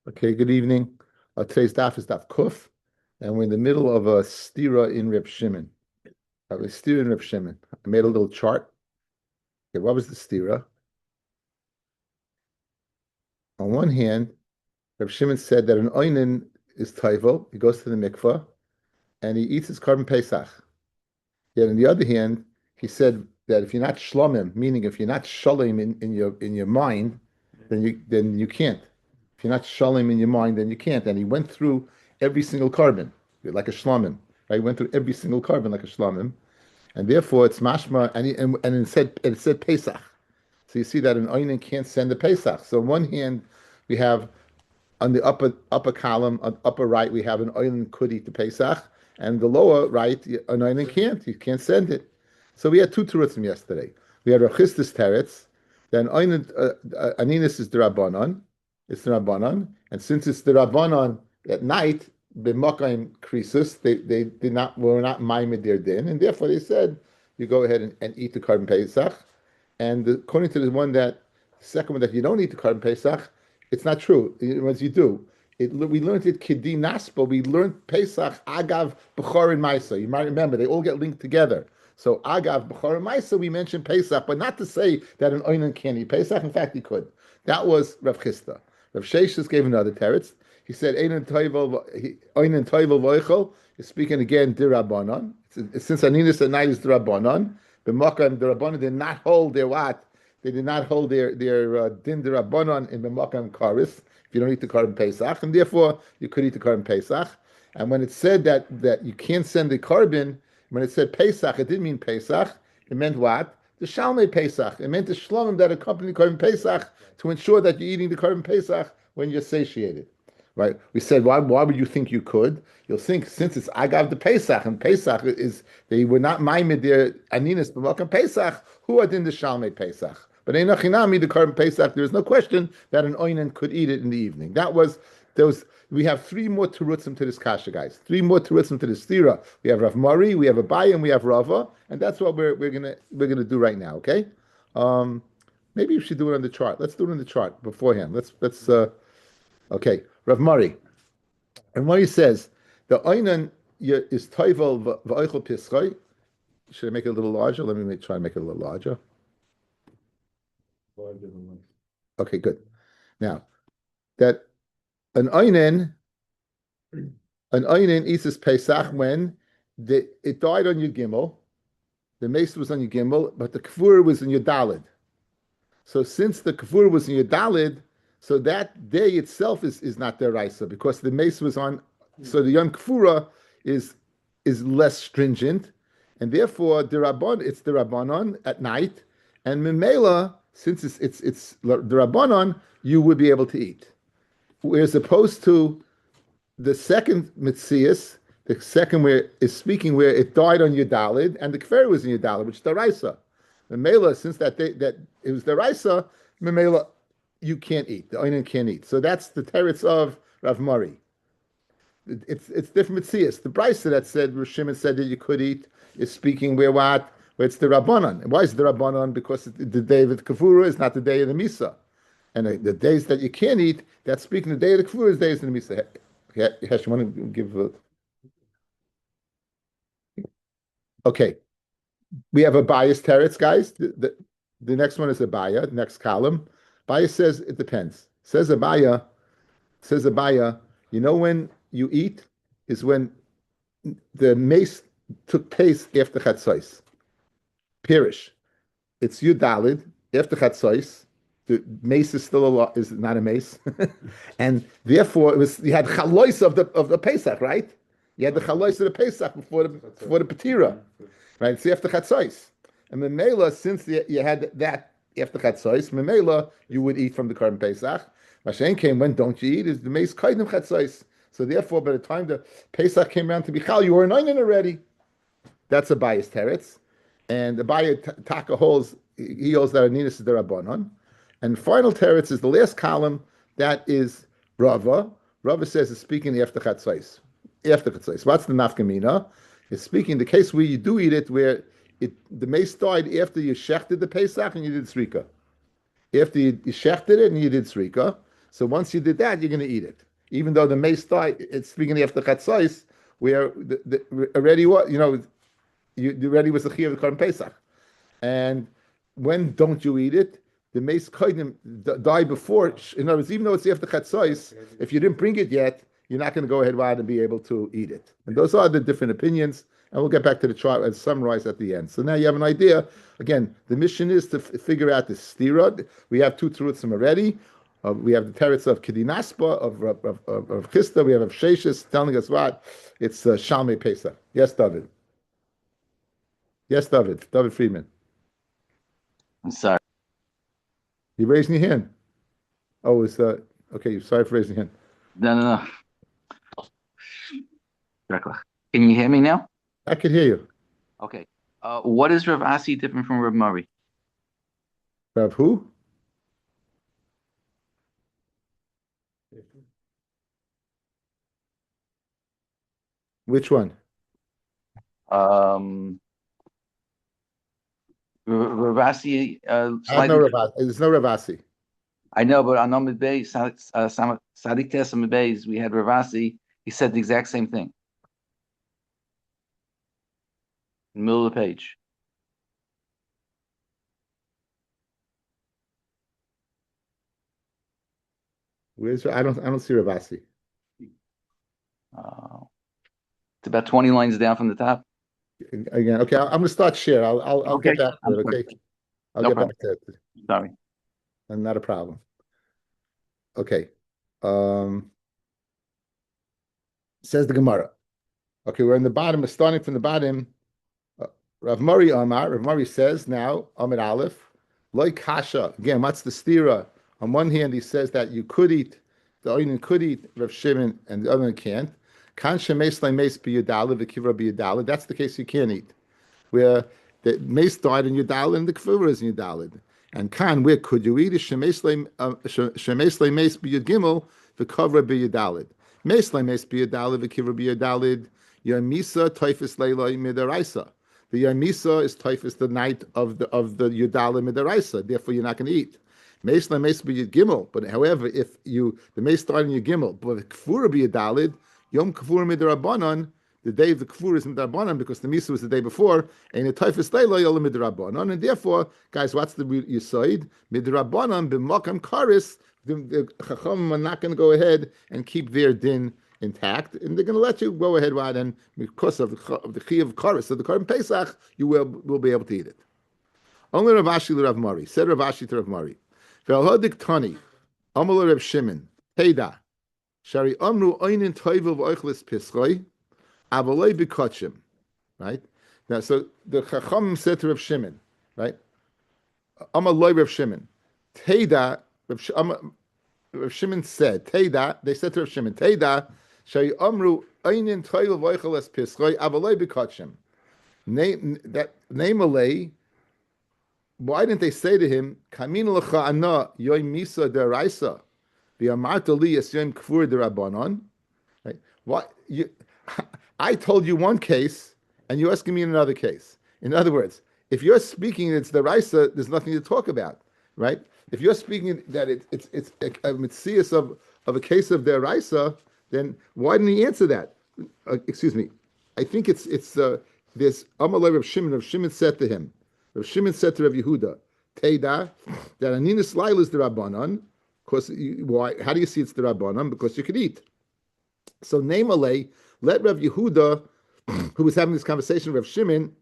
Okay, good evening. Today's daf is daf kuf, and we're in the middle of a stira in Reb Shimon. A stira in Reb Shimon. I made a little chart. Okay, what was the stira? On one hand, Reb Shimon said that an oinen is toivel. He goes to the mikvah and he eats his carbon pesach. Yet on the other hand, he said that if you're not shlomim, meaning if you're not shalim in your mind, then you can't. If you're not shalim in your mind, then you can't. And he went through every single carbon like a shlomim. Right? He went through every single carbon like a shlomim, and therefore it's mashma. And it said Pesach. So you see that an oinen can't send the Pesach. So on one hand, we have on the upper column, upper right, we have an oinen could eat the Pesach, and the lower right, an oinen can't. You can't send it. So we had two terutzim yesterday. We had Rachistis teretz. Then oinen aninis is the Rabbanon. It's the Rabbanon, and since it's the Rabbanon at night, b'makayim krisus, they were not maimed their din, and therefore they said you go ahead and eat the carbon Pesach. And according to the second one that you don't eat the carbon Pesach, it's not true. Once you do, we learned it kiddi naspo. We learned Pesach agav b'chor and Maisa. You might remember they all get linked together. So agav b'chor and Maisa, we mentioned Pesach, but not to say that an oinen can't eat Pesach. In fact, he could. That was Rav Chisda. Rav Sheshes gave another teretz. He said oinen toivel voichel is speaking again dirabanan. Since aninis at night is dirabanan, b'makam dirabanan did not hold their what? They did not hold their din dirabanan in b'makam karis. If you don't eat the carbon Pesach, and therefore you could eat the carbon Pesach. And when it said that you can't send the carbon, when it said Pesach, it didn't mean Pesach. It meant what? The Shalmei Pesach. It meant the Shlomim that accompany carbon Pesach to ensure that you're eating the carbon Pesach when you're satiated. Right? We said, why would you think you could? You'll think since it's Agav the Pesach, and Pesach is, they were not maimed their Aninis, but welcome Pesach, who are in the Shalmei Pesach? But Einachinami, the carbon Pesach, there is no question that an oinen could eat it in the evening. We have three more terutzim to this kasha, guys. Three more terutzim to this stira. We have Rav Mari, we have Abai, and we have Rava, and that's what we're gonna do right now. Okay. Maybe you should do it on the chart. Let's do it on the chart beforehand. Let's. Okay. Rav Mari. Rav Mari says the oinen is toivel v'oichel pischoi. Should I make it a little larger? Let me try and make it a little larger. Okay, good. Now that an oinen eats his Pesach when it died on your gimel, the mace was on your gimel, but the kfur was in your dalid. So since the kfur was in your dalid, so that day itself is not deraisa because the mace was on. So the yom kfura is less stringent, and therefore it's the rabbanon at night, and memela, since it's the rabbanon, you would be able to eat. Whereas opposed to the second mitzias, the second where is speaking where it died on your dalid and the kfer was in your dalid, which is deraisa. Memela, since that day that it was deraisa, memela you can't eat. The oinen can't eat. So that's the teretz of Rav Mari. It's different mitzias. The brisa that said Rosh Shimon said that you could eat is speaking where it's the rabbanon. And why is it the rabbanon? Because the day of the kafura is not the day of the misa. And the days that you can't eat, that's speaking the day of the kafur is days of the misa. Hesh, you want to give Okay. We have a bias teretz, guys. The next one is a baya, next column. Baya says it depends. Says a baya, you know when you eat is when the mace took place after chatzos. Pirish. It's Yudalid after chatzos. The mace is still is not a mace, and therefore you had chalois of the Pesach, right? You had the chalois of the Pesach before the Petira, right? It's after chatzos, and memela, since you had that after chatzos, memela you would eat from the carbon Pesach. Mashen came when don't you eat is the mace kaidim chatzos. So therefore, by the time the Pesach came around to be chal, you were an onion already. That's a bias teretz, and the bias taka holds that aninis is the rabbanon. And final teretz is the last column. That is Rava. Rava says it's speaking after chatzos. After chatzos. What's the nafkamina? It's speaking the case where you do eat it, where the mace died after you shechted the Pesach and you did srika. After you shechted it and you did srika, So once you did that, you're going to eat it. Even though the mace died, it's speaking after chatzos, where already what already was the chiyuv of the Korban Pesach. And when don't you eat it? The mace kodim die before. In other words, even though it's after chatzos, if you didn't bring it yet, you're not going to go ahead and be able to eat it. And those are the different opinions. And we'll get back to the chart and summarize at the end. So now you have an idea. Again, the mission is to figure out the stira. We have two terutzim already. We have the teretz of Kedinaspa, of Chista. We have Sheshis telling us what? It's Shalmei Pesach. Yes, David. Yes, David. David Friedman. I'm sorry. You raising your hand? Oh, it's okay. Sorry for raising your hand. No. Can you hear me now? I can hear you. Okay. What is Rav Asi different from Rav Murray? Rav who? Which one? Rav Asi. I have no Rav Asi. There's no Rav Asi. I know, but on Amid Bey, Sadik Tes Amid Beis, we had Rav Asi. He said the exact same thing. In the middle of the page. Where's I don't see Rav Asi. It's about 20 lines down from the top. Again, okay. I'm going to start share. I'll Okay. get back to it. Okay. I'll No get problem. back to it. Sorry. Not a problem. Okay. Says the Gemara. Okay, we're in the bottom. Starting from the bottom. Rav Murray Amar. Rav Murray says now Amid Aleph. Loi kasha. Again, what's the stira? On one hand, he says that you could eat. The Oinen could eat Rav Shimon, and the other one can't. Kan shemes lemes biyudalid, the kivra biyudalid. That's the case you can't eat. Where the mace died in Yudalid and the kivra is in Yudalid. And kan, where could you eat? Shemes lemes biyud gimel, the kivra biyudalid. Mace lemes biyudalid, the kivra biyudalid. Your misa typhus leiloi midaraisa. The Yom Misa is typhus the night of the Yudala Midaraisa. Therefore, you're not going to eat. Meis la meis be Gimel. But however, if the meis started in your Gimel, but the Kfura be Yudalid, Yom Kfura Midarabanan, the day of the Kfura is Midarabanan because the Misa was the day before, and the typhus leilo Yom Midarabanan. And therefore, guys, what's the Yisoid? Midarabanan b'makam karis. The Chacham are not going to go ahead and keep their din intact, and they're going to let you go ahead, right? And because of the chiyuv of Karis, so the Korban Pesach, you will be able to eat it. Only Rav Ashi to Rav Murray said Rav Ashi to Rav Murray, Ve'alhodik Tani, Amal Rav Shimon, Heida, Shari Amru Oinin Toivel V'Oichlis Pischoi, Avalei B'Kotchim, right? Now, so the Chacham said to Rav Shimon, right? Amal Loi Rav Shimon, Heida, Rav Shimon said, Teida, they said to Rav Shimon, Teida, Shay Amru Einin Toil Voicheles Pischoi Avalei B'Kotchim. Name Alei, why didn't they say to him, Kamin L'cha Ana Yoy Misa Deraisa, V'Amarta Li Yas Yom Kfur Derabanan? What you? I told you one case, and you're asking me another case. In other words, if you're speaking it's the Raisa, there's nothing to talk about, right? If you're speaking that it's a mitzias of a case of the Raisa, then why didn't he answer that? Excuse me. I think it's this Amalei Rav Shimon. Rav Shimon said to him. Rav Shimon said to Rav Yehuda, Teida, that Aninas Lail is the Rabbanon. Because why? How do you see it's the Rabbanon? Because you could eat. So name Alei, let Rav Yehuda, who was having this conversation with Rav Shimon,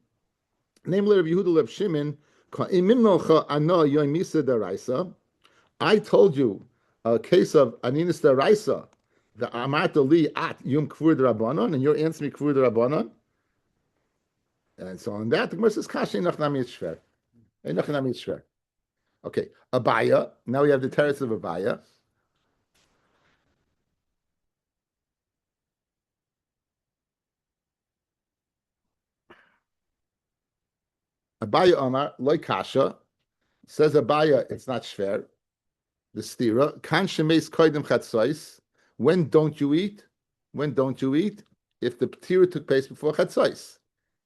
name Rav Yehuda Rav Shimon. I told you a case of Aninis Daraisa, the Amarta Li at Yom Kfur Rabbanon, and you're answering Kfur Rabbanon. And so on that, the Gemara says, Kashi Nachnam Yitzshver. Okay, Abaya. Now we have the terrace of Abaya. Abaya Omar, Loi Kasha, says Abaya, it's not shver. The stira, kan shemes koidem chatzos. When don't you eat? When don't you eat? If the ptira took place before chatzos.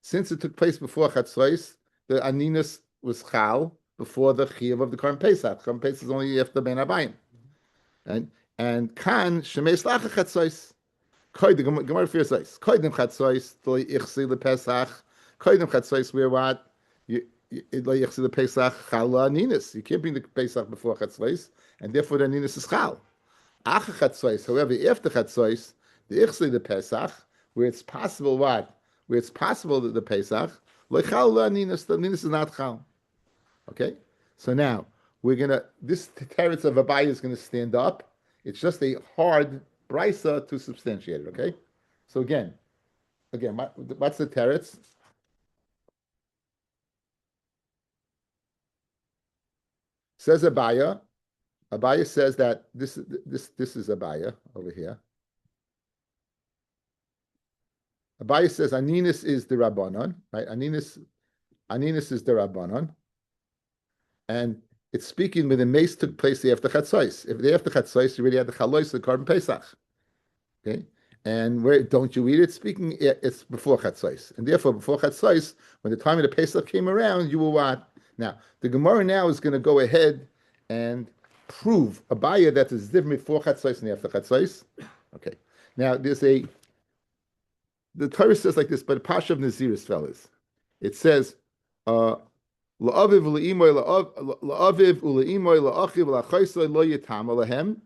Since it took place before chatzos, the aninus was chal before the chiyuv of the Korban Pesach. Korban Pesach is only after Ben Abayim. And kan shemes lacha chatzos. The Gemara fears says, Koidim chatzos lo yichsi lepesach. Koidim chatzos where what? Lo yichsi lepesach chala ninis. You can't bring the pesach before chatzos, and therefore the ninis is chal. Ach chatzos. However, after chatzos, the yichsi lepesach, where it's possible what? Where it's possible that the pesach lo chala ninis. The ninis is not chal. Okay. So now this teretz of Abaye is going to stand up. It's just a hard brisa to substantiate it. Okay. So again, what's the teretz? Says Abaye. Abaye says that this is Abaye over here. Abaye says Aninis is the Rabbanon, right? Aninis is the Rabbanon, and it's speaking when the mace took place after Chatzos. If after Chatzos, you already had the Chalois, the Korban Pesach. Okay, and where don't you eat it? Speaking, it's before Chatzos, and therefore before Chatzos, when the time of the Pesach came around, you will what? Now the Gemara now is going to go ahead and prove Abaye that is different before Chatzos and after Chatzos. Okay, now the Torah says like this, but the Pasha of Naziris, fellas, it says. La'aviv uleimoy la'achiv la'chaisoi lo yitam alahem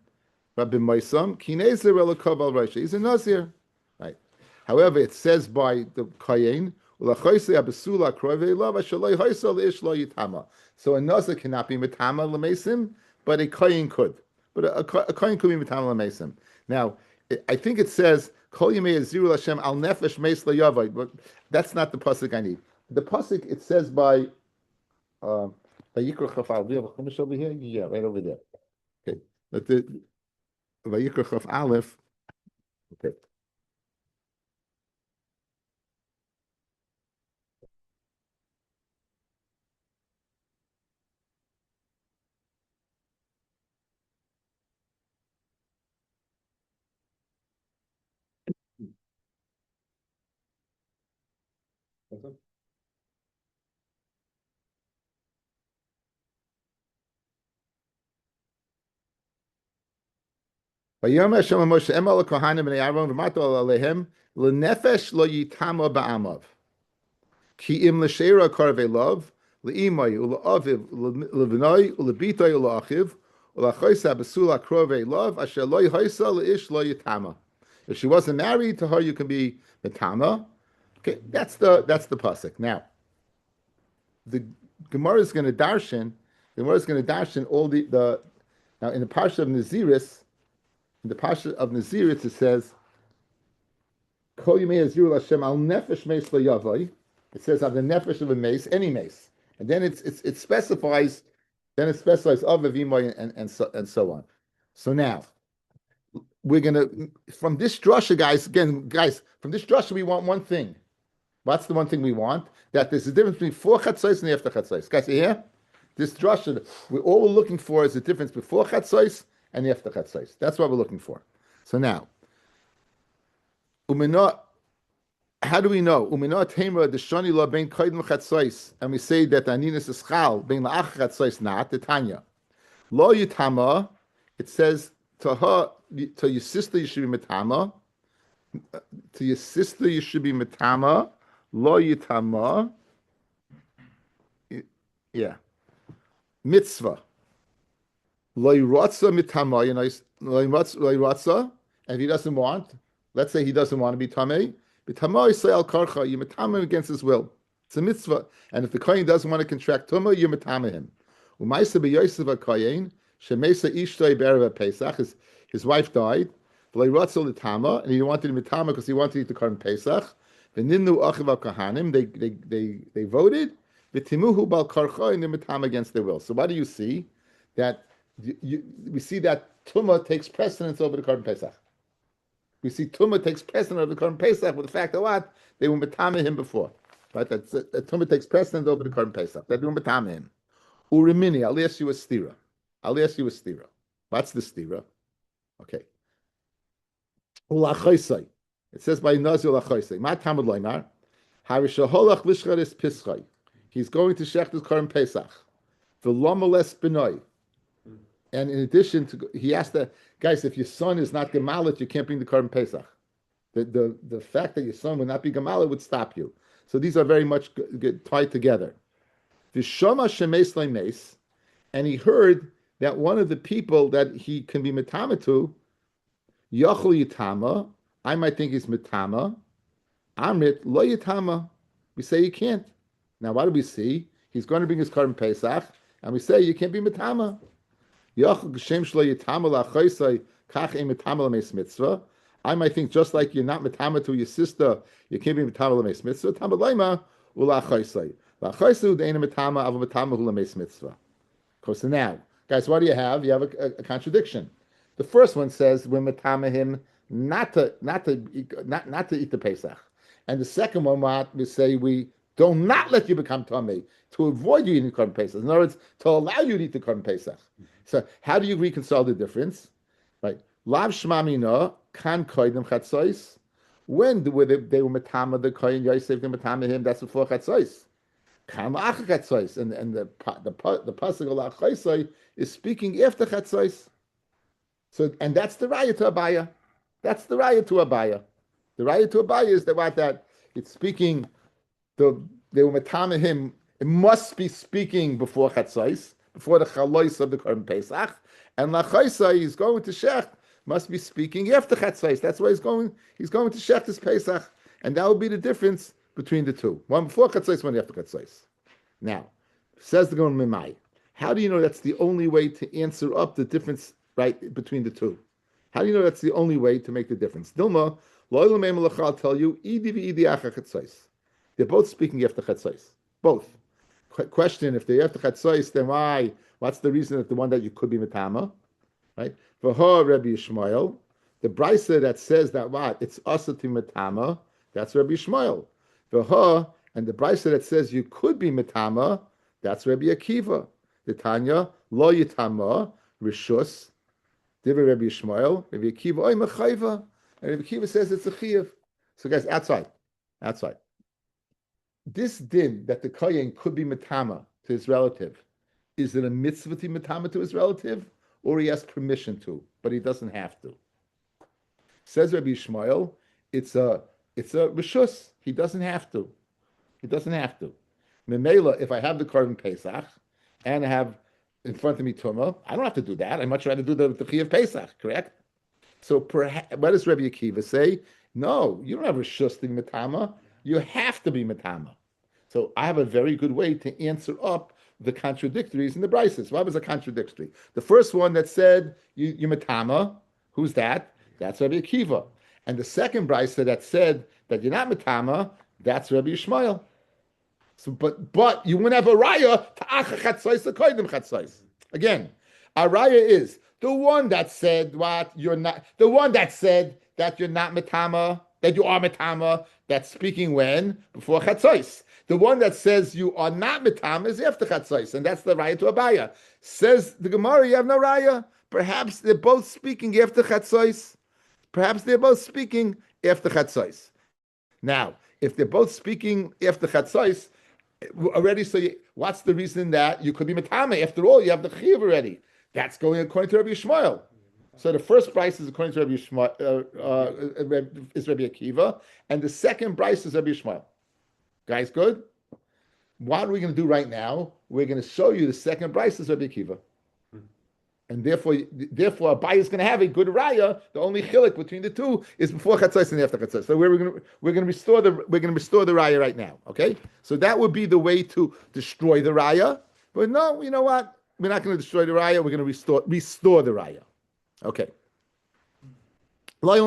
Rabbi Moisam kinezer elokov al Raisha. He's a Nazir, right? However, it says by the Kayin ula'chaisoi abesula krovei lo v'shaloi haisol leish lo yitama. So a Nazir cannot be mitama l'meisim, but a Kayin could. But a Kayin could be mitama l'meisim. Now, I think it says kol yimei aziru Hashem al nefesh meis layavai, but that's not the pasuk I need. The pasuk it says by Vayikra Chaf. Do you have a chumash over here? Yeah, right over there. Okay, but the Vayikra Chaf Aleph. Okay. Okay. Vayom Hashem Moshe Emel Kohanim and Aaron v'mato alehem lenefesh lo yitama ba'amav ki im l'sheira karvei love le'imay u'la'aviv le'vnoi u'lebitay u'la'achiv u'la'choisa besula karvei love asher lo yhoisa le'ish lo yitama. If she wasn't married to her, you can be metama. Okay, that's the pasuk. Now, the Gemara is going to darshan. The Gemara is going to darshan all the now in the parsha of Naziris. In the Pasha of Naziris, it says, Kol Yimei Azirul Hashem al nefesh meis lo yavai. It says on the nefesh of a mace, any mace, and then it specifies. Then it specifies of Avimoy and so on. So now we're gonna from this drasha, guys. From this drasha, we want one thing. What's the one thing we want? That there's a difference between before chatzos and after chatzos. Guys, you hear? This drasha, all we're looking for is the difference before chatzos and after chatzos. That's what we're looking for. So now, how do we know? Temra the shani la bein koydem chatzos, and we say that aninas is chal bein laach chatzos not the Tanya. Lo yitama, it says to her, to your sister you should be mitama. To your sister you should be mitama. Lo yitama. Yeah. Mitzvah. Lo yiratza mitama, lo yiratza, and if he doesn't want, let's say he doesn't want to be tamei, mitama yisay al karcha, you mitama him against his will. It's a mitzvah, and if the kohen doesn't want to contract tumah, you mitama him. Umaisa b'yosef ha'kohen, shemesa ishtoi be'erev Pesach, his wife died, lo yiratza l'tama, and he wanted to mitama because he wanted to eat the Korban Pesach. V'nimnu achiv al-kahanim, they voted, v'timuhu bal karcha, and they mitama against their will. So what do you see? That we see that Tumah takes precedence over the Korban Pesach. We see Tumah takes precedence over the Korban Pesach with the fact that what? They were Metame him before. Right? That Tumah takes precedence over the Korban Pesach. They were Metame him. Urimini, I'll ask you a stira. What's the stira? Okay. Ulachaisai. It says by Nazir Ulachaisai. Ma Tamad Loimar. Harishaholach Lishcharis Pischai. He's going to Shech the Korban Pesach. V'lomoles Benoi. And in addition to, he asked the guys, if your son is not gemalit, you can't bring the Korban Pesach. The fact that your son would not be gemalit would stop you. So these are very much tied together. V'shama shemes lemes, and he heard that one of the people that he can be metama to, yachol yitama, I might think he's metama. Amrit lo yitama. We say you can't. Now, what do we see? He's going to bring his Korban Pesach, and we say you can't be metama. Yachol geshem shlo yitama lachoisai kach ein metama lemes mitzvah. I might think just like you're not metama to your sister, you can't be metama lemes mitzvah. Tama leima ulachoisai. Lachoisai u'deina metama avu metama hu lemes mitzvah. So now, guys, what do you have? You have a contradiction. The first one says we're metama him not to eat the Pesach, and the second one what we say we do not let you become tummy to avoid you eating Korban Pesach. In other words, to allow you to eat the Korban Pesach. So how do you reconcile the difference? Right? Lav shmamina kan koydem chatzos. When they were metama the koyin Yosef the metama him? That's before chatzos. Kam ach chatzos, and the pasuk la chatzos is speaking after chatzos. So and that's the raya to Abaya. That's the raya to Abaya. The raya to Abaya is that it's speaking. They were metama him. It must be speaking before chatzos, before the chalois of the Korban Pesach, and la chatzos is going to shecht. Must be speaking after chatzos. That's why he's going to shecht his Pesach, and that will be the difference between the two. One before chatzos, one after chatzos. Now, says the Gemara Mimai, how do you know that's the only way to answer up the difference right between the two? How do you know that's the only way to make the difference? Dilma, I'll tell you, they're both speaking after chatzos. Both. Question: if they're after chatzos, then why? What's the reason that the one that you could be metama, right? For her, Rabbi Yishmael, the brisa that says that what it's asati metama, that's Rabbi Yishmael. For her, and the brisa that says you could be metama, that's Rabbi Akiva. The Tanya lo yitama rishus. Divrei Rabbi Yishmael, Rabbi Akiva oy mechayva, and Rabbi Akiva says it's a chiyuv. So guys, outside. This din that the kohen could be metama to his relative, is it a mitzvah to metama to his relative, or he has permission to, but he doesn't have to? Says Rabbi Yishmael, it's a rishus. He doesn't have to. Memela, if I have the Korban Pesach and I have in front of me Tumah, I don't have to do that. I much rather do the Chiyuv Pesach, correct? So perhaps, what does Rabbi Akiva say? No, you don't have rishus to be metama. You have to be metama. So I have a very good way to answer up the contradictories in the brises. What was a contradictory? The first one that said you metama, who's that? That's Rabbi Akiva. And the second brisa that said that you're not metama, that's Rabbi Yishmael. So, but you wouldn't have a raya to acha chatzos to koydem chatzos. Again, a raya is the one that said what you're not. The one that said that you're not metama, that you are metama. That's speaking when before chatzos. The one that says you are not metama is after chatzos, and that's the raya to Abaya. Says the Gemara, you have no raya. Perhaps they're both speaking after chatzos. Now, if they're both speaking after chatzos already, so what's the reason that you could be metama? After all, you have the chiyuv already. That's going according to Rabbi Yishmael. So the first price is according to Rabbi Yishmael, is Rabbi Akiva, and the second price is Rabbi Yishmael. Guys, good? What are we going to do right now? We're going to show you the second price is Rabbi Akiva. And therefore, Abai is going to have a good raya. The only chilik between the two is before chatzos and after chatzos. So we're going to restore the raya right now. Okay, so that would be the way to destroy the raya. But no, you know what? We're not going to destroy the raya. We're going to restore the raya. Okay. For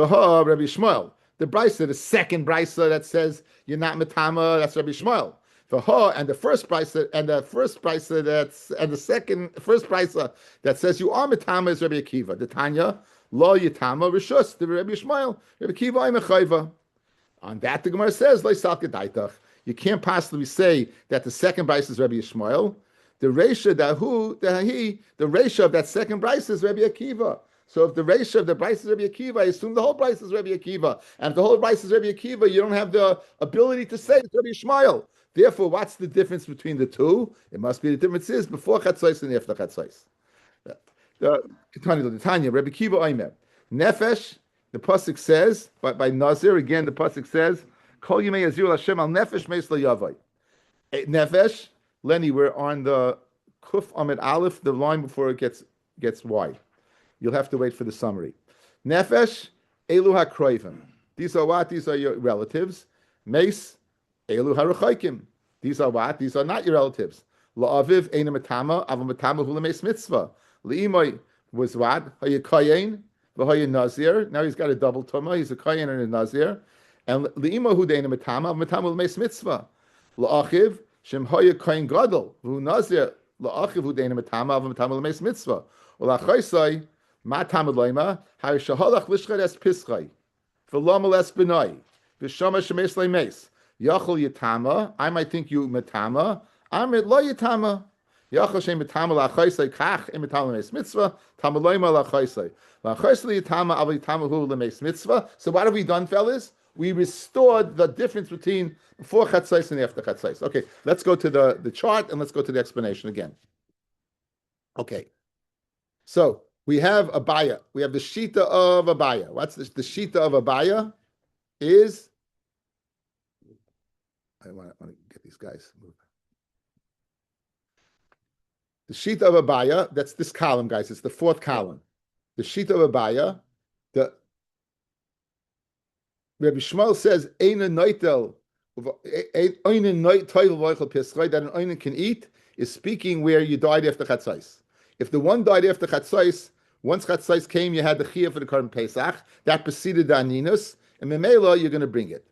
her, Rabbi Shmuel, the brisa, the second brisa that says you're not metama, that's Rabbi Shmuel. For her, and the first brisa and the first brisa that says you are metama is Rabbi Akiva. The Tanya lo yitama rishus. The Rabbi Shmuel, Rabbi Akiva imechayva. On that, the Gemara says lo yisal kedaitach. You can't possibly say that the second brisa is Rabbi Yishmael. The reisha the reisha of that second brisa is Rabbi Akiva. So if the reisha of the brisa is Rabbi Akiva, I assume the whole brisa is Rabbi Akiva. And if the whole brisa is Rabbi Akiva, you don't have the ability to say it's Rabbi Yishmael. Therefore, what's the difference between the two? It must be the difference is before chatzos and after chatzos. The Tanya, Rabbi Kiva Oimer. Nefesh, the pasuk says, by Nazir, again, the pasuk says, Kol Yimei Yazir Hashem al Nefesh Meis Yavai. Nefesh, Lenny, we're on the Kuf Amid Aleph, the line before it gets wide. You'll have to wait for the summary. Nefesh, Elu HaKroivim. These are what? These are your relatives. Meis, Elu HaRechaikim. These are what? These are not your relatives. La'aviv, Eina Matama, Avam Matama Hula Meis Mitzvah. Le'imoy was what? Haya Kayin, V'haya Nazir. Now he's got a double Tumah. He's a Kayin and a Nazir. And Le'imoy Hu Deina Matama, Avam Matama Hula Meis Mitzvah. La'achiv, Shem Haya Kayin Gadol, V'hu Nazir. La'achiv Hu Deina Matama, Avam Matama Hula Meis Mitzvah. Ula'chaisai, Ma Tamad Loima, Haya Shahalach Lishchad Es Pischai. V'lama Les Benai. V'shama Shemes Leimes. Yachol Yitama. I might think you Matama. Amrit Lo Yitama. Yachol Shem Matama La'chaisai Kach Im Matama Lemes Mitzvah. Tamaloima La'chaisai. La'chaisai Yitama Av Yitama Hu Lemes Mitzvah. So what have we done, fellas? We restored the difference between before Chatzais and after Chatzais. Okay, let's go to the chart and let's go to the explanation again. Okay. So we have Abaya. We have the Shita of Abaya. What's this? The Shita of Abaya is, I want to get these guys moving. The Shita of Abaya, that's this column, guys. It's the fourth column. The Shita of Abaya, the Rabbi Shmuel says, Eina noitel, that an oinen can eat, is speaking where you died after Chatzais. If the one died after Chatzais, once Chatzais came, you had the Chiyah for the Korban Pesach, that preceded the Aninus, and Memela, you're going to bring it.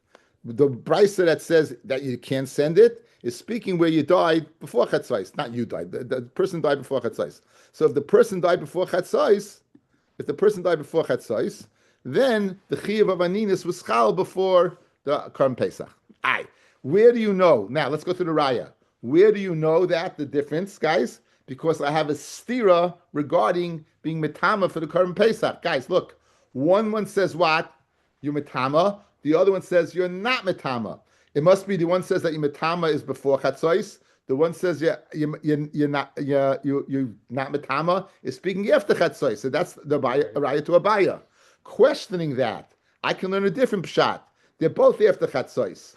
The Brisa that says that you can't send it is speaking where you died before Chatzais. Not you died, the person died before Chatzais. So if the person died before Chatzais, then the Chiyah of Aninus was Chal before the Korban Pesach. Where do you know? Now, let's go to the Raya. Where do you know that, the difference, guys? Because I have a stira regarding being metama for the Korban Pesach. Guys, look. One says what? You're metama. The other one says you're not metama. It must be the one says that your metama is before Chatzos. The one says you're not metama is speaking after Chatzos. So that's the Raya to Abaya. Questioning that, I can learn a different pshat. They're both after Chatzos.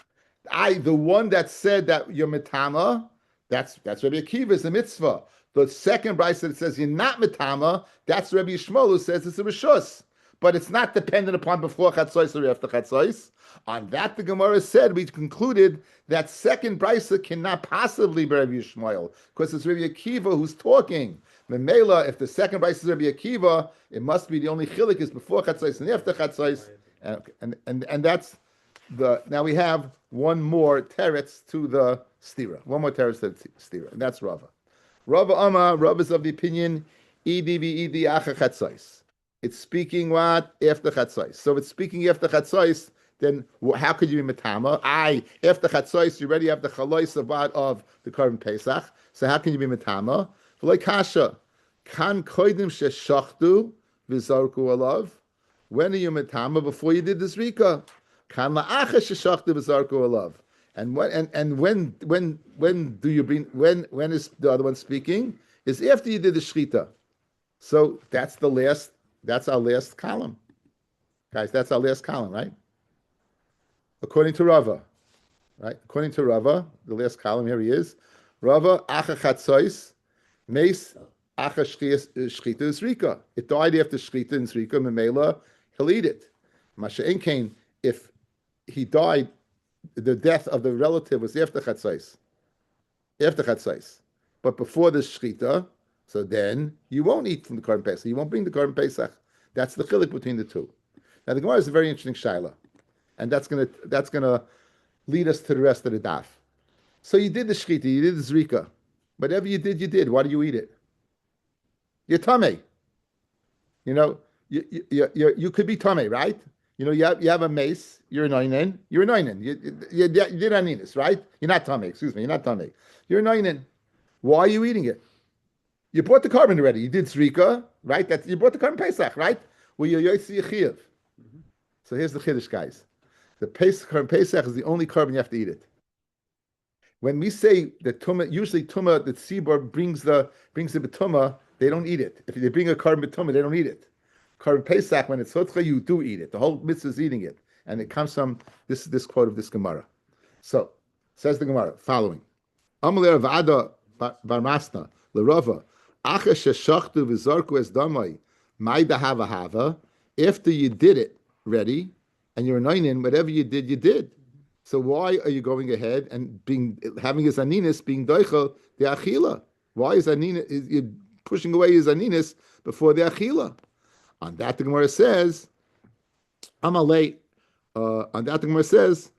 The one that said that you're metama, that's Rabbi Akiva, is a mitzvah. The second brayso that says you're not metama, that's Rabbi Shmuel who says it's a rishus. But it's not dependent upon before Chatzos or after Chatzos. On that, the Gemara said, we concluded that second brayso cannot possibly be Rabbi Shmuel, because it's Rabbi Akiva who's talking. Memela, if the second brayso is Rabbi Akiva, it must be the only chilik is before Chatzos and after Chatzos. And that's now we have one more teretz to the stira. One more teretz to the stira, and that's Rava. Rava is of the opinion, Edi acha chatzos. It's speaking what? After chatzos. So if it's speaking after chatzos, then how could you be metama? After chatzos, you already have the chalois of the Korban Pesach. So how can you be metama? V'loi kasha, kan koidim sheshachtu v'zarku alav. When are you metama? Before you did this rika. Kan la'acha sheshachtu v'zarku alav. And when do you bring? When is the other one speaking? Is after you did the shechita. So that's the last. That's our last column, guys. That's our last column, right? According to Rava, right? According to Rava, the last column here he is. Rava acha chatzos meis acha shechita is rika. It died after shechita and rika. Memela, he'll eat it. Masha enkein, if he died. The death of the relative was after Chatzais. But before the Shechita, so then you won't eat from the Korban Pesach. You won't bring the Korban Pesach. That's the chilik between the two. Now the Gemara is a very interesting shaila, and that's gonna lead us to the rest of the daf. So you did the Shechita, you did the Zrika. Whatever you did. Why do you eat it? You're tamei. You could be tamei, right? You have a mace, you're an oinen. You did aninus, right? You're not tummy, you're not tummy. You're an oinen. Why are you eating it? You bought the carbon already. You did zrika, right? You bought the carbon Pesach, right? Well, you're yoitzi yichiv. So here's the chiddush, guys. The carbon Pesach is the only carbon you have to eat it. When we say the tumah, usually tumah, the tzibor brings the betuma, they don't eat it. If they bring a carbon betuma, they don't eat it. Carbon Pesach, when it's sotcha, you do eat it. The whole mitzvah is eating it, and it comes from this quote of this Gemara. So says the Gemara following: Amalei Rav Ada bar Masna l'Rava acha sheshachtu v'zarku es damai ma'ida hava. After you did it ready and you're anointing, whatever you did, you did. So why are you going ahead and having his aninis being doichel the achila? Why is you pushing away his aninis before the achila? On that the Gemara says, Amalei. On that the Gemara says,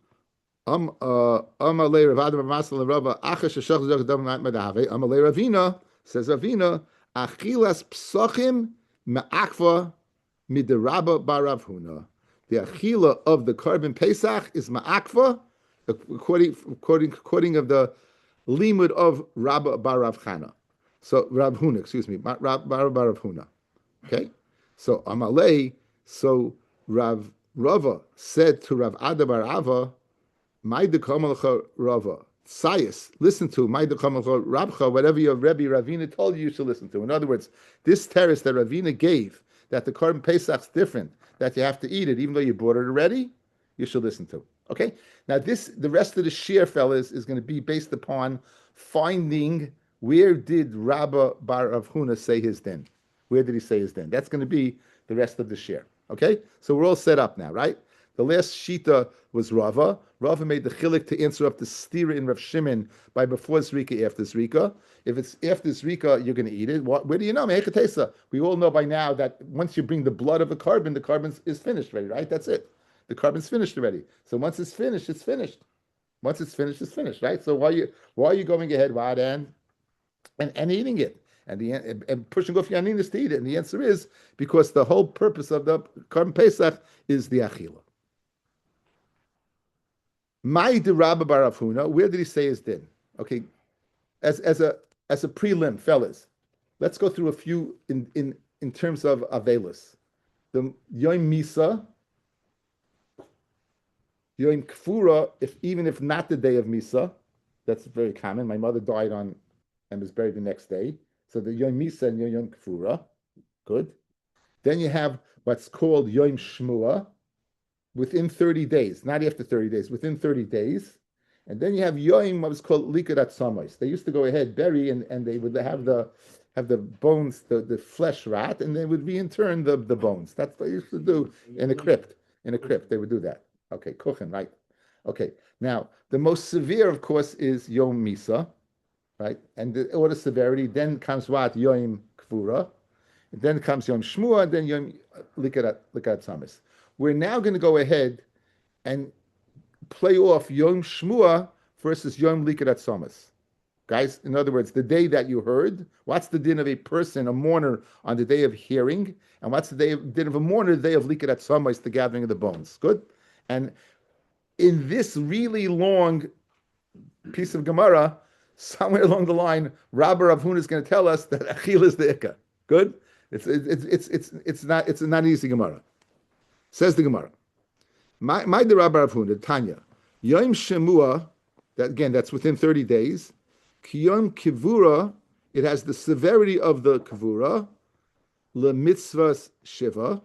Amalei Ravada Masal Rava Achash Shach Zach Dam Madave. Amalei Ravina says Ravina Achilas Psachim Ma'akva Miderabba Barav Huna. The achila of the carbon Pesach is ma'akva, according of the limud of Rabba Barav Chana. So Rav Huna, excuse me, Barav Huna. Okay, so Amalei. So Rava said to Rav Ada bar Ava, "My dekamalcha Rava, Sayas, listen to my dekamalcha Rabcha. Whatever your Rebbe Ravina told you, you should listen to." In other words, this terrace that Ravina gave, that the carbon Pesach's different, that you have to eat it, even though you bought it already, you should listen to. Okay? Now the rest of the shir, fellas, is going to be based upon finding where did Rabba bar Rav Huna say his din. Where did he say his din? That's going to be the rest of the shir. Okay? So we're all set up now, right? The last shita was Rava. Rava made the chilik to answer up the stira in Rav Shimon by before Zrika, after Zrika. If it's after Zrika, you're going to eat it. Where do you know? We all know by now that once you bring the blood of the carbon is finished already, right? That's it. The carbon's finished already. So once it's finished, it's finished. Once it's finished, right? So why are you going ahead, Rad, and eating it? And pushing off your aninis to eat it? And the answer is because the whole purpose of the carbon Pesach is the achila. My de Rabba bar Rav Huna, where did he say his din? Okay, as a prelim, fellas, let's go through a few in terms of Avelis. The Yom Misa, Yom Kfura, even if not the day of Misa, that's very common. My mother died on and was buried the next day. So the Yom Misa and Yom Kfura, good. Then you have what's called Yom Shmua, within 30 days, not after 30 days, within 30 days. And then you have Yom, what was called Likadat Samais. They used to go ahead, bury, and they would have the bones, the flesh rot, and they would reinturn the bones. That's what they used to do in a crypt. In a crypt, they would do that. Okay, Kuchen, right? Okay, now, the most severe, of course, is Yom Misa, right? And the order of severity, then comes what? Yom Kfura. Then comes Yom Shmua, then Yom Likadat Samais. We're now going to go ahead and play off Yom Shmua versus Yom Likadat Samas. Guys, in other words, the day that you heard, what's the din of a person, a mourner, on the day of hearing? And what's the din of a mourner, the day of Likadat Samas, the gathering of the bones? Good? And in this really long piece of Gemara, somewhere along the line, Rabbi Rav Huna is going to tell us that Achil is the Ikka. Good? It's not an easy Gemara. Says the Gemara, my the Rabbi Rav Huna, Tanya, Yom Shemua, that's within 30 days. Kiyom Kivura, it has the severity of the Kivura. Le Mitzvahs Shiva,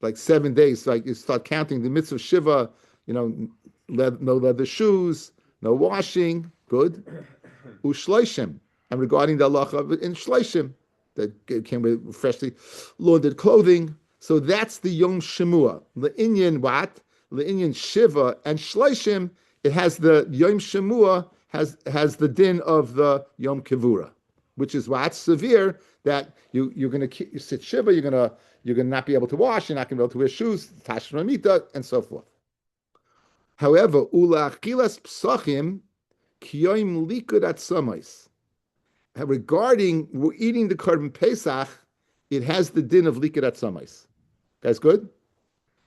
like 7 days. Like you start counting the Mitzvah Shiva, no leather shoes, no washing, good. Ushleishim, and regarding the halacha in Shleishim, that came with freshly laundered clothing. So that's the Yom Shemua. The Inyan what? The Inyan Shiva and Shleishim. It has the Yom Shemua has the din of the Yom Kivura, which is what severe that you're going to sit Shiva. You're going to not be able to wash. You're not going to be able to wear shoes, Tashramita, and so forth. However, Ula Achilas Psachim Kiyom Likudat Samais. Regarding eating the carbon Pesach, it has the din of Likudat Samais. Guys, good?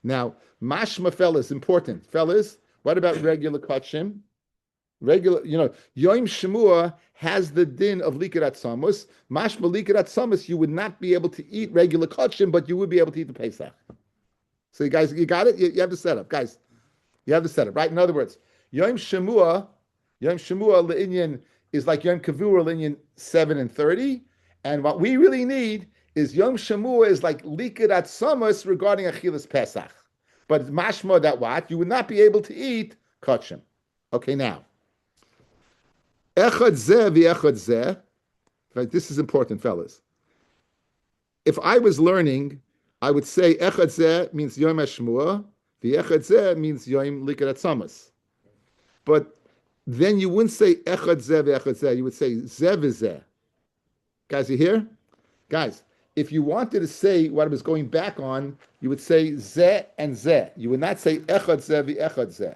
Now, mashma, fellas, important. Fellas, what about regular kachim? Yom Shemua has the din of likarat samus. Mashma likarat samus, you would not be able to eat regular kachim, but you would be able to eat the Pesach. So you guys, you got it? You have the setup. Guys, you have the setup, right? In other words, Yom Shemua, Yom Shemua Le'inyan is like Yom Kivur Le'inyan 7 and 30. And what we really need is Yom Shemua is like Likid at Samas regarding Achilas Pesach. But it's mashma that what? You would not be able to eat kachim. Okay, now. Echad zeh v'echad zeh. Right, this is important, fellas. If I was learning, I would say Echad zeh means Yom HaShemua, v'echad zeh means Yom Likid at Samas. But then you wouldn't say Echad Zeh v'Echad Zeh. You would say Zeh v'Zeh. Guys, you hear? Guys, if you wanted to say what I was going back on, you would say Zeh and Zeh. You would not say Echad Zeh v'Echad Zeh.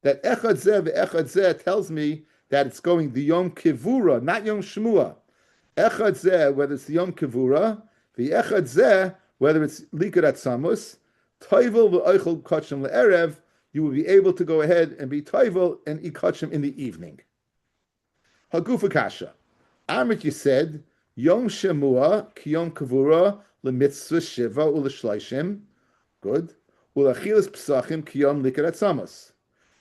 That Echad Zeh v'Echad Zeh tells me that it's going the Yom Kivura, not Yom Shmua. Echad Zeh, whether it's the Yom Kivura, v'Echad Zeh, whether it's Likud Atzamus, Toivel v'Oichel Kachim le'erev, you will be able to go ahead and be toivel and eat kachim in the evening. Hagufa kasha. Amit, you said, Yom Shemua ki Yom Kavura lemitzvah shiva uleshleishim. Good. Ulachilas psachim ki Yom likar atzamas.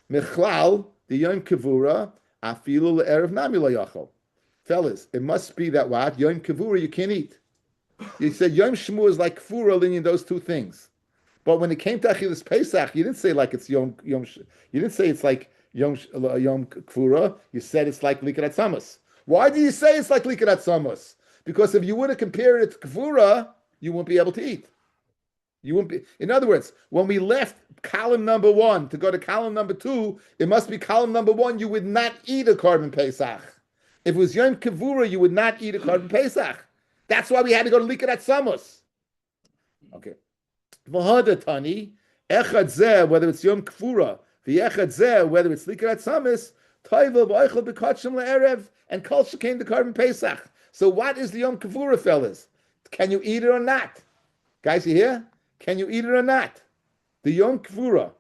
Mechlal the Yom Kavura afilu le'erev nami layachol. Fellas, it must be that what? Yom Kavura you can't eat. You said Yom Shemua is like Kavura in those two things. But when it came to Achilas Pesach, you didn't say like it's Yom. You didn't say it's like Yom Kfura. You said it's like Likrat Samas. Why do you say it's like Likrat Samas? Because if you would have compared it to Kfura, you wouldn't be able to eat. You wouldn't be. In other words, when we left column number 1 to go to column number 2, it must be column number 1. You would not eat a Korban Pesach. If it was Yom Kivura, you would not eat a Korban Pesach. That's why we had to go to Likrat Samas. Okay. Tani, Echad Zeh, whether it's Yom Kfura, Echad Zeh, whether it's Likrat Samis, Toivel v'Oichel b'Kachim le'erev, and Kol Shekain the Korban Pesach. So what is the Yom Kfura, fellas? Can you eat it or not? Guys, you hear? Can you eat it or not? The Yom Kfura,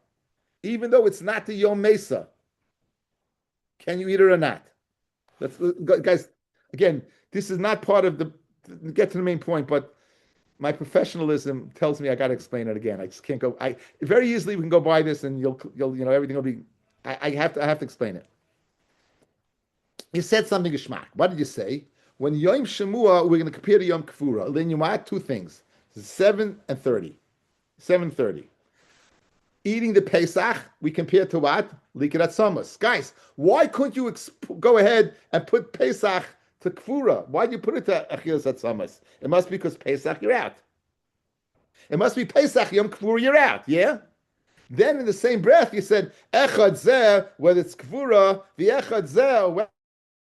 even though it's not the Yom Mesa, can you eat it or not? Guys, again, this is not part of the, get to the main point, but my professionalism tells me I got to explain it again. I just can't go. I very easily we can go by this, and you'll everything will be. I have to explain it. You said something geschmack. What did you say? When Yom Shemua, we're going to compare to Yom Kfura. Then you add two things: 7 and 30. 7:30. Eating the Pesach, we compare to what? Likrat Samas. Guys, why couldn't you go ahead and put Pesach to Kfura? Why do you put it to Achilas Atzamas? It must be because Pesach, you're out. It must be Pesach, Yom Kfura, you're out, yeah? Then in the same breath, you said, Echad Zeh, whether it's Kfura, the Echad Zeh,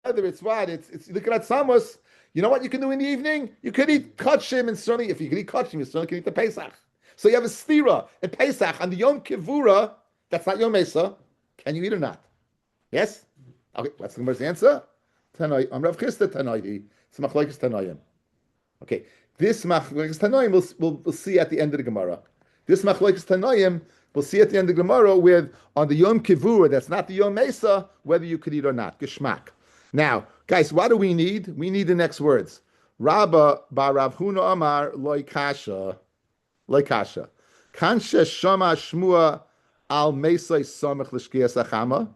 whether it's what? It's Likrat Atzamas. You know what you can do in the evening? You could eat Kachim, and certainly, if you can eat Kachim, you certainly can eat the Pesach. So you have a stira in Pesach on the Yom Kivura, that's not Yom Mesa. Can you eat or not? Yes? Okay, what's the Gemara's answer? Tanoi, Rav Chisda Tanoi, it's Machlokes Tanoim. Okay, this Machlokes Tanoim we'll see at the end of the Gemara. This Machlokes Tanoim we'll see at the end of the Gemara with on the Yom Kivura, that's not the Yom Mesa, whether you could eat or not. Geschmack. Now, guys, what do we need? We need the next words. Rabba bar Rav Huna Amar loy kasha. Like kasha, kanshe shama shmua al mesai samach l'shkias achama,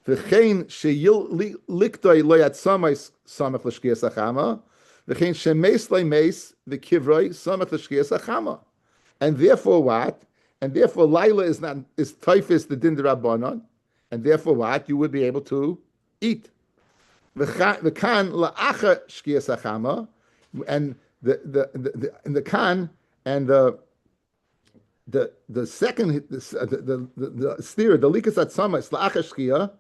v'chein sheyil liktoi lo yatzamai samach l'shkias achama, v'chein shemes lo mes v'kivroi samach l'shkias achama. And therefore what? And therefore Laila is typhus the din d'Rabbanan, and therefore what? You would be able to eat. V'kan la'acha shkias achama, and the kan. And the second the steer the likas atzama is la'achashkia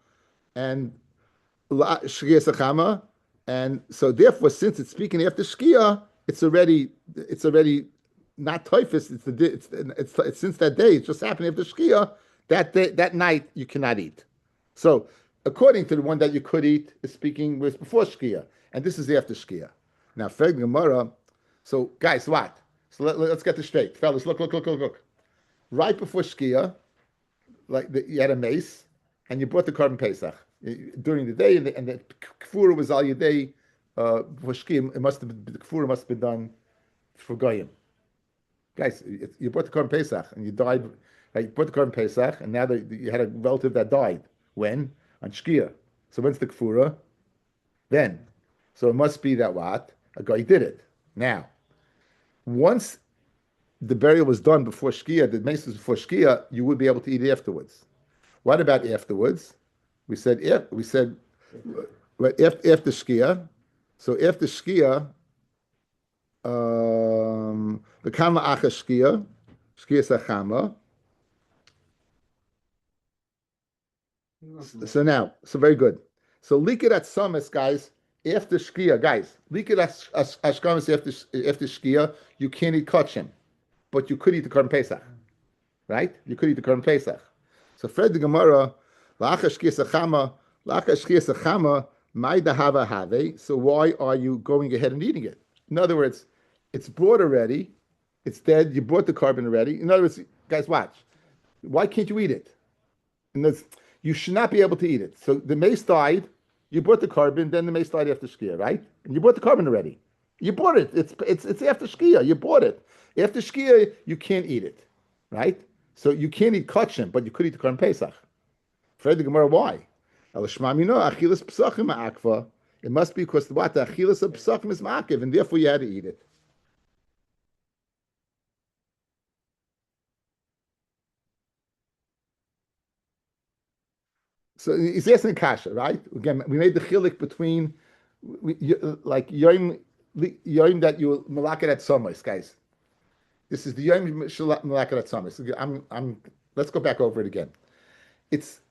and shkia sachama, and so therefore since it's speaking after shkia, it's already not typhus. It's since that day it's just happening after shkia. That night you cannot eat. So according to the one that you could eat is speaking was before shkia, and this is after shkia. Now Feg Gemara. So guys, what? So let's get this straight, fellas. Look. Right before Shkia, you had a mace, and you brought the Korban Pesach during the day, and the Kfura was all your day before Shkia. The Kfura must have been done for Goyim. Guys, you brought the Korban Pesach, and you died. Right, you brought the Korban Pesach, and now you had a relative that died. When? On Shkia. So when's the kfura? Then. So it must be that what? A guy did it. Now, once the burial was done before Shkia, the mace was before Shkia, you would be able to eat it afterwards. What about afterwards? We said after Shkia. So after Shkia, the kama acha Shkia sachama. So very good. So likid at summits, guys, after Shkia, guys, likid ashkamis after Shkia, you can't eat kachim, but you could eat the Korban Pesach, right? You could eat the Korban Pesach. So Fred the Gemara, la'acha Shkia sachama, my dahava have. So why are you going ahead and eating it? In other words, it's brought already, it's dead. You brought the carbon already. In other words, guys, watch. Why can't you eat it? And you should not be able to eat it. So the mace died, you brought the carbon, then the mace died after Shkia, right? And you brought the carbon already. You bought it. It's after Shkia. You bought it. After Shkia, you can't eat it, right? So you can't eat kachim, but you could eat the Korban Pesach. Fred the Gemara, why? It must be because what the achilas of psachim is ma'akiv, and therefore you had to eat it. So he's asking kasha, right? Again, we made the chilik between like yom that you malakat at somos, guys. This is the yom malakat at somos. Let's go back over it again.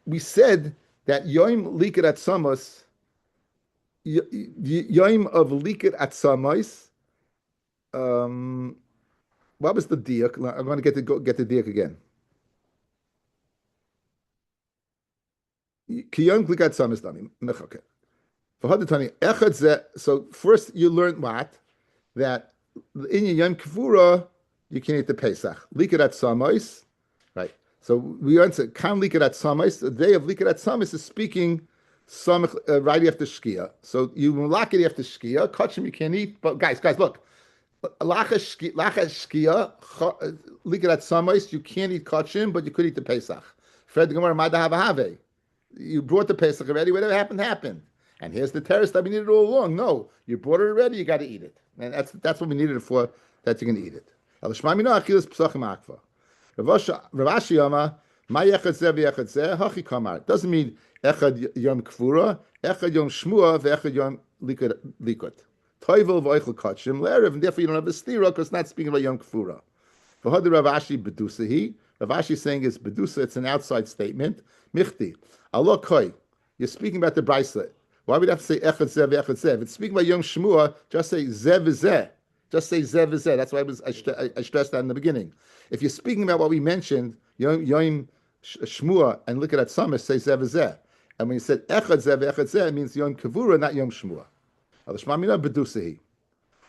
We said that yom likat at somos, yom of likat at somos. What was the diak? I'm going to get the diak again. So first you learned what? That in your Yom Kivura, you can eat the Pesach. Likat Samais, right? So we answer, Kam Likat Samais, the day of Likat Samais is speaking right after Shkia. So you lock it after Shkia, kachim you can't eat, but guys, look. Lacha Shkia, Likat Samais, you can't eat kachim, but you could eat the Pesach. Fred Gemara Madahava. You brought the Pesach already, whatever happened. And here's the terrace that we needed all along. No, you brought it already, you got to eat it. And that's what we needed it for, that you're going to eat it. Doesn't mean echad yom kfura, echad yom shmua, ve'echad yom likut. Toivel v'oichel kachim l'erev, and therefore you don't have the stira, because it's not speaking about yom kfura. V'had Ravashi bedusahi. Ravashi is saying is bedusa, it's an outside statement. Michti. Allah koi. You're speaking about the bracelet. Why would you have to say echad zeh ve'echad zeh? If it's speaking about Yom Shmua, just say zeh v'zeh. Just say zeh v'zeh. That's why I stressed that in the beginning. If you're speaking about what we mentioned, Yom Shmua, and look at that summit, say zeh v'zeh. And when you said echad zeh ve'echad zeh, it means Yom Kavura, not Yom Shmua. Al-Shmamina bedusehi.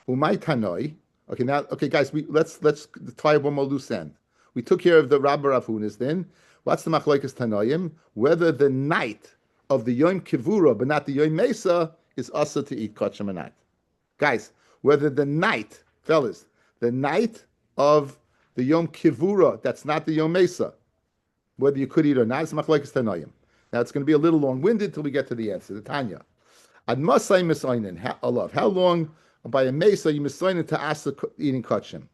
Umay tanoi. Okay, guys, let's tie one more loose end. We took care of the Rabbi Rav Hunas then. What's the machlokes tanoim? Whether the night of the Yom Kivura, but not the Yom Mesa, is also to eat kachim or not. Guys, whether the night, fellas, the night of the Yom Kivura, that's not the Yom Mesa, whether you could eat or not, it's machlokes tanoim. Now it's going to be a little long-winded till we get to the answer. The Tanya. Ad masay misoinen. How long by a Mesa you misoinen to asa eating kachim?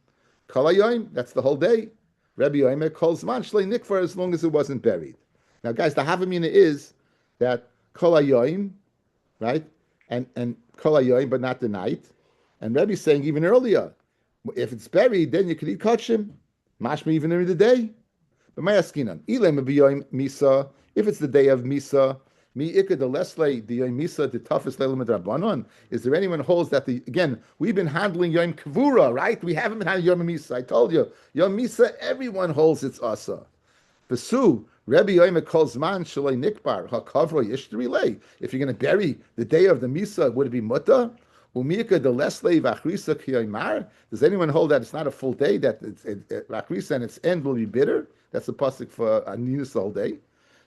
Kalayim, that's the whole day. Rabbi Yomer calls man shlei nikvar as long as it wasn't buried. Now, guys, the havamina is that kol hayoim, right, and kol hayoim, but not the night. And Rabbi's saying even earlier, if it's buried, then you can eat kachim, mashma even during the day. But my askinan, ilem b'yoim misa. If it's the day of misa, mi ikad the leslei the yom misa the toughest leilim drabanon. Is there anyone who holds that again? We've been handling yom kavura, right? We haven't been handling yom misa. I told you, yom misa. Everyone holds its asa. V'su Rabbi Yomer calls man shalei nikbar hakavro yishtri lei. If you're going to bury the day of the misa, would it be muta? Umika the leslei v'achrisa kiyoymar. Does anyone hold that it's not a full day? That v'achrisa and its end will be bitter? That's the pasuk for aninus the whole day.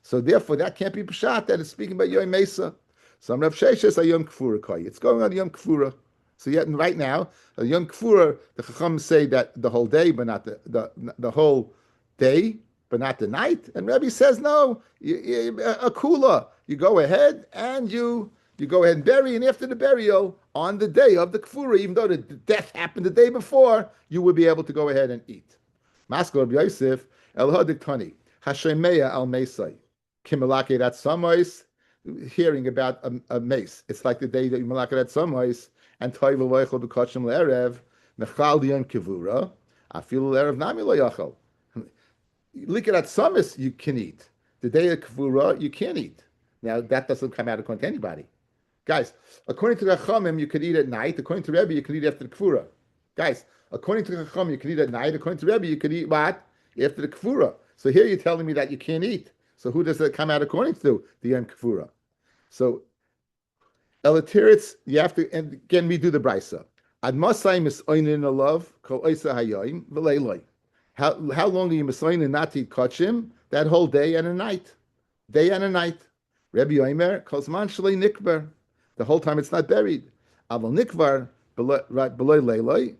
So therefore, that can't be pshat. That is speaking about Yom Mesa. So Rav Sheshes a Yom Kfura koi. It's going on Yom Kfura. So yet right now, Yom Kfura, the Chacham say that the whole day, but not the whole day, but not the night. And Rabbi says no, a kula. you go ahead and you go ahead and bury, and after the burial, on the day of the kfura, even though the death happened the day before, you would be able to go ahead and eat. Maskor Rabbi Yosef El Hadiktani Hashemeya Al Mesai Kimalake that Samais, hearing about a mace. It's like the day that you malake that Samais and Toiva Loichel Bekachim Le'erev Mechal Dion Kivura Afil Le'erev Nami Loyachel. Look at that Samis you can eat. The day of Kivura you can't eat. Now that doesn't come out according to anybody. Guys, according to the Chachamim, you could eat at night. According to Rabbi, you could eat after the Kfura. Guys, according to the Chachamim, you could eat at night. According to Rabbi, you could eat what? After the Kfura. So here you're telling me that you can't eat. So who does that come out according to? The Yom Kfura. So, Elatiritz, you have to, and again, we do the Brisa. Ad Masai Misoinin Alav, Kol Oisa Hayoim, V'leiloi. How long are you Misoinin not to eat Kachim? That whole day and a night. Day and a night. Rabbi Yomer, Kozman Shalei Nikbar. The whole time it's not buried. Aval nikvar beloy leiloi,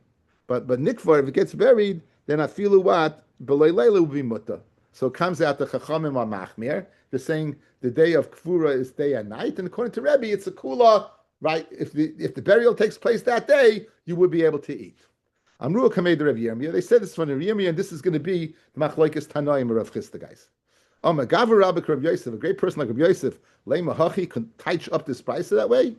but nikvar, if it gets buried, then afilu what beloy leiloi will be mutta. So it comes out the chachamim are machmir. They're saying the day of kfura is day and night, and according to Rabbi, it's a kula. Right? If the burial takes place that day, you would be able to eat. Amru kamei the Rabbi Yirmiyah. They said this from Rabbi Yirmiyah, and this is going to be the machlokes tanoim Rav Chisda, guys. Magavar Rabbi Rav Yosef, a great person like Rabbi Yosef, Lema Hachi can touch up this price that way.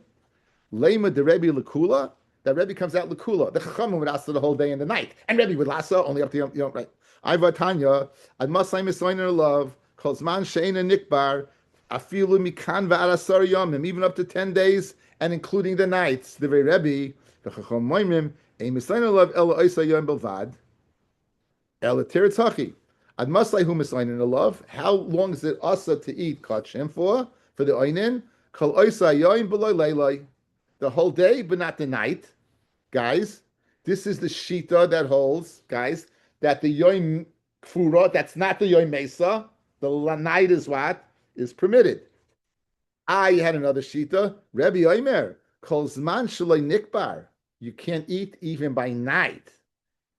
Lema de Rebbe Lakula, that Rebbe comes out Lakula. The Chachamim would last the whole day and the night, and Rebbe would last only up to right. Iva Tanya, Ad Masai Misoiner Love, calls Man Sheina Nikbar, Afilu Mikan Va'arasar Yomim, even up to 10 days, and including the nights. The very Rebbe, the Chacham Moimim, a Misoiner Love Ela Oisa Yom Belvad, Ela Teretz Hachi. Ad Masai Hu Misoiner Love, how long is it asa to eat kachim for the oinin? Kol Oisa Yom Beloy Leiloi. The whole day, but not the night. Guys, this is the shita that holds, guys, that the Yom Kfura, that's not the Yom Mesa, the night is what? Is permitted. I had another shita, Rebbe Omer, Kol Zman Shaloi Nikbar. You can't eat even by night.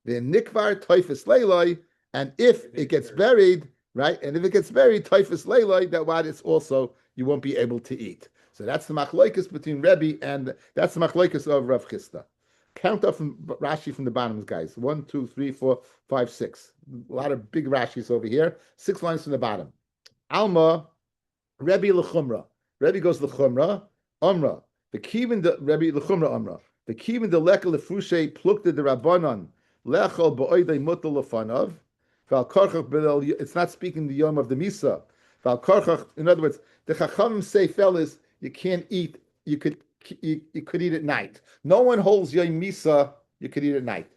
The Nikbar Toifus Leiloi, and if it gets buried, right, and if it gets buried, Toifus Leiloi, that what it's also, you won't be able to eat. So that's the machlokes between Rebbe and that's the machlokes of Rav Chisda. Count up from Rashi from the bottom, guys. 1, 2, 3, 4, 5, 6. A lot of big Rashis over here. 6 lines from the bottom. Alma, Rebbe L'chumra. Rebbe goes L'chumra, Umra. The kivin the Rebbe L'chumra Umra. The kivin the lekel lefushe plukta the Rabbanon lechol ba'oidei mutal lefanav. It's not speaking the yom of the Misa. In other words, the Chachamim say, fellas, you can't eat. You could eat at night. No one holds Yom Misa. You could eat at night.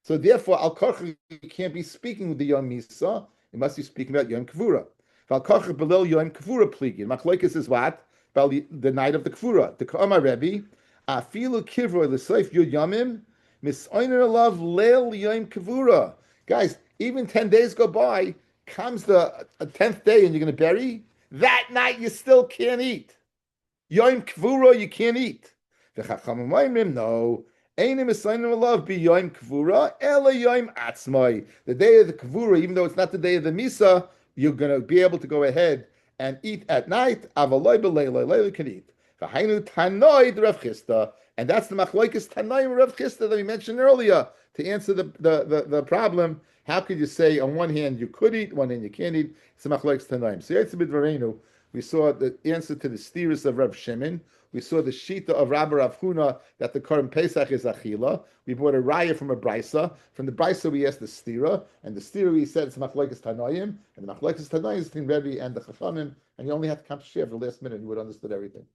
So therefore, al karchach you can't be speaking the Yom Misa. You must be speaking about Yom Kavura. Al karchach below Yom Kavura pligin. Machlokes is what about the night of the Kavura. The Kama Rebbe afilu kivra l'seif yud yamim misoiner alav leil Yom Kavura. Guys, even 10 days go by. Comes the 10th day, and you're going to bury. That night you still can't eat. Yom Kvura you can't eat. The Chachamim Oimrim no. Einim Esayim Alav be Yom Kvura Ela Yom Atzmai. The day of the Kvura, even though it's not the day of the Misa, you're going to be able to go ahead and eat at night. Avaloi b'leiloi leiloi can eat. V'hainu Tanoi the Rav Chisda, and that's the machlokes Tanoi Rav Chisda that we mentioned earlier to answer the problem. How could you say on one hand you could eat, one hand you can't eat? It's a machlokes tanaim. So Yitzhak we saw the answer to the steers of Rav Shimon. We saw the shita of Rabbi Rav Huna that the Korban Pesach is achila. We brought a raya from a brisa. From the brisa we asked the stira, and the stira we said it's machlokes tanaim, and the machlokes tanaim is between Rebbe and the Chachamim, and you only have to come to share for the last minute. You would have understood everything.